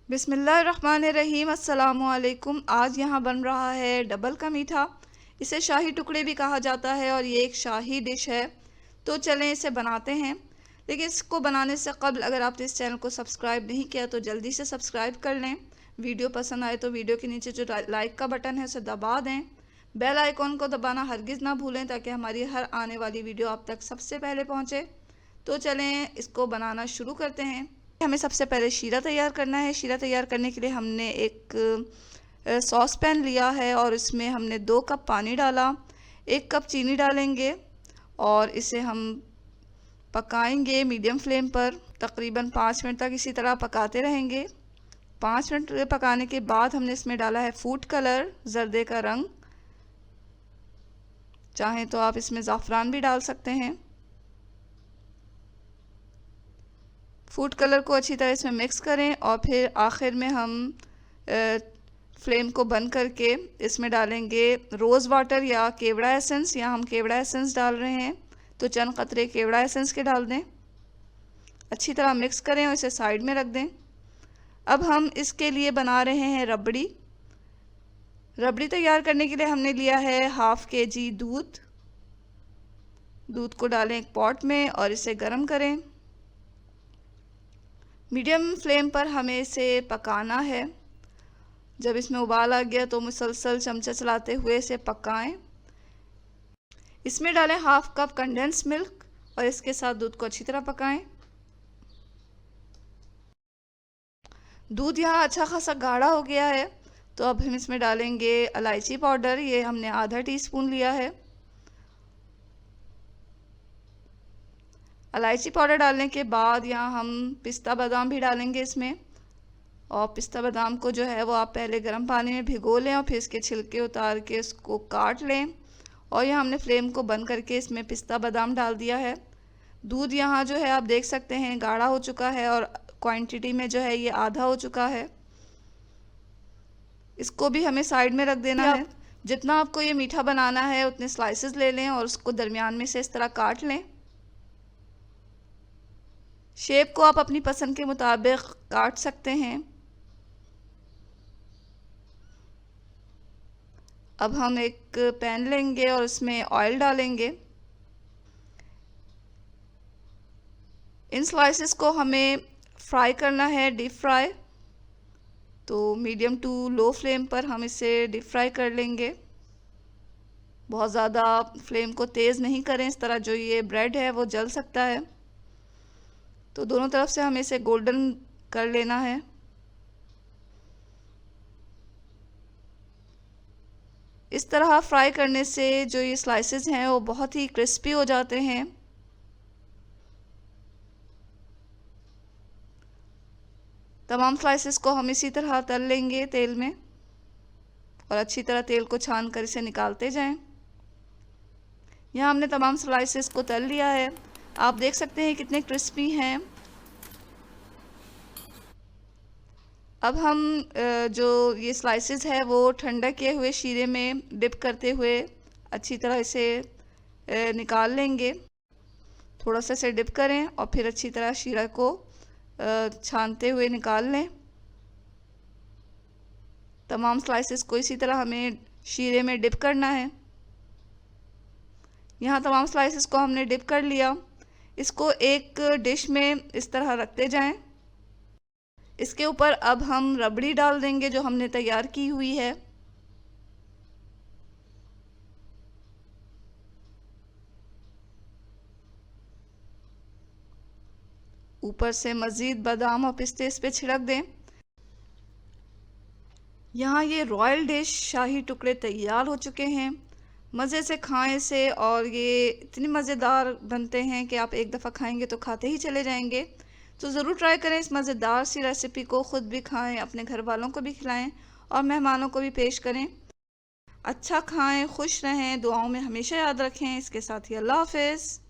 बिस्मिल्लाहिर्रहमानिर्रहीम। अस्सलामुअलैकुम। आज यहाँ बन रहा है डबल का मीठा। इसे शाही टुकड़े भी कहा जाता है और ये एक शाही डिश है। तो चलें इसे बनाते हैं। लेकिन इसको बनाने से कबल अगर आपने इस चैनल को सब्सक्राइब नहीं किया तो जल्दी से सब्सक्राइब कर लें। वीडियो पसंद आए तो वीडियो के नीचे जो लाइक का बटन है उसे दबा दें। बेल आइकॉन को दबाना हरगिज़ ना भूलें ताकि हमारी हर आने वाली वीडियो आप तक सबसे पहले पहुँचे। तो चलें इसको बनाना शुरू करते हैं। हमें सबसे पहले शीरा तैयार करना है। शीरा तैयार करने के लिए हमने एक सॉस पैन लिया है और इसमें हमने 2 कप पानी डाला, 1 कप चीनी डालेंगे और इसे हम पकाएंगे मीडियम फ्लेम पर। तकरीबन 5 मिनट तक इसी तरह पकाते रहेंगे। 5 मिनट पकाने के बाद हमने इसमें डाला है फूड कलर, जर्दे का रंग। चाहें तो आप इसमें ज़ाफ़रान भी डाल सकते हैं। फूड कलर को अच्छी तरह इसमें मिक्स करें और फिर आखिर में हम फ्लेम को बंद करके इसमें डालेंगे रोज़ वाटर या केवड़ा एसेंस। या हम केवड़ा एसेंस डाल रहे हैं तो चंद कतरे केवड़ा एसेंस के डाल दें। अच्छी तरह मिक्स करें और इसे साइड में रख दें। अब हम इसके लिए बना रहे हैं रबड़ी। रबड़ी तैयार करने के लिए हमने लिया है 1/2 kg दूध। दूध को डालें एक पॉट में और इसे गर्म करें। मीडियम फ्लेम पर हमें इसे पकाना है। जब इसमें उबाल आ गया तो मुसलसल चमचा चलाते हुए इसे पकाएं। इसमें डालें 1/2 कप कंडेंस मिल्क और इसके साथ दूध को अच्छी तरह पकाएं। दूध यहाँ अच्छा खासा गाढ़ा हो गया है तो अब हम इसमें डालेंगे इलायची पाउडर। ये हमने आधा टीस्पून लिया है। इलायची पाउडर डालने के बाद यहाँ हम पिस्ता बादाम भी डालेंगे इसमें। और पिस्ता बादाम को जो है वो आप पहले गर्म पानी में भिगो लें और फिर इसके छिलके उतार के इसको काट लें। और यहाँ हमने फ्लेम को बंद करके इसमें पिस्ता बादाम डाल दिया है। दूध यहाँ जो है आप देख सकते हैं गाढ़ा हो चुका है और क्वांटिटी में जो है ये आधा हो चुका है। इसको भी हमें साइड में रख देना है। जितना आपको ये मीठा बनाना है उतने स्लाइसेस ले लें और उसको दरमियान में से इस तरह काट लें। शेप को आप अपनी पसंद के मुताबिक काट सकते हैं। अब हम एक पैन लेंगे और इसमें ऑयल डालेंगे। इन स्लाइसेस को हमें फ्राई करना है, डीप फ्राई। तो मीडियम टू लो फ्लेम पर हम इसे डीप फ्राई कर लेंगे। बहुत ज़्यादा फ्लेम को तेज़ नहीं करें, इस तरह जो ये ब्रेड है वो जल सकता है। तो दोनों तरफ से हमें इसे गोल्डन कर लेना है। इस तरह फ्राई करने से जो ये स्लाइसेस हैं वो बहुत ही क्रिस्पी हो जाते हैं। तमाम स्लाइसेस को हम इसी तरह तल लेंगे तेल में और अच्छी तरह तेल को छान कर इसे निकालते जाएं। यहाँ हमने तमाम स्लाइसेस को तल लिया है। आप देख सकते हैं कितने क्रिस्पी हैं। अब हम जो ये स्लाइसेस है वो ठंडा किए हुए शीरे में डिप करते हुए अच्छी तरह इसे निकाल लेंगे। थोड़ा सा इसे डिप करें और फिर अच्छी तरह शीरा को छानते हुए निकाल लें। तमाम स्लाइसेस को इसी तरह हमें शीरे में डिप करना है। यहाँ तमाम स्लाइसेस को हमने डिप कर लिया। इसको एक डिश में इस तरह रखते जाएं। इसके ऊपर अब हम रबड़ी डाल देंगे जो हमने तैयार की हुई है। ऊपर से मज़ीद बादाम और पिस्ते इस पे छिड़क दें। यहाँ ये रॉयल डिश शाही टुकड़े तैयार हो चुके हैं। मज़े से खाएं इसे और ये इतनी मज़ेदार बनते हैं कि आप एक दफ़ा खाएंगे तो खाते ही चले जाएंगे। तो ज़रूर ट्राई करें इस मज़ेदार सी रेसिपी को। ख़ुद भी खाएं, अपने घर वालों को भी खिलाएं और मेहमानों को भी पेश करें। अच्छा खाएं, खुश रहें, दुआओं में हमेशा याद रखें। इसके साथ ही अल्लाह हाफ़िज़।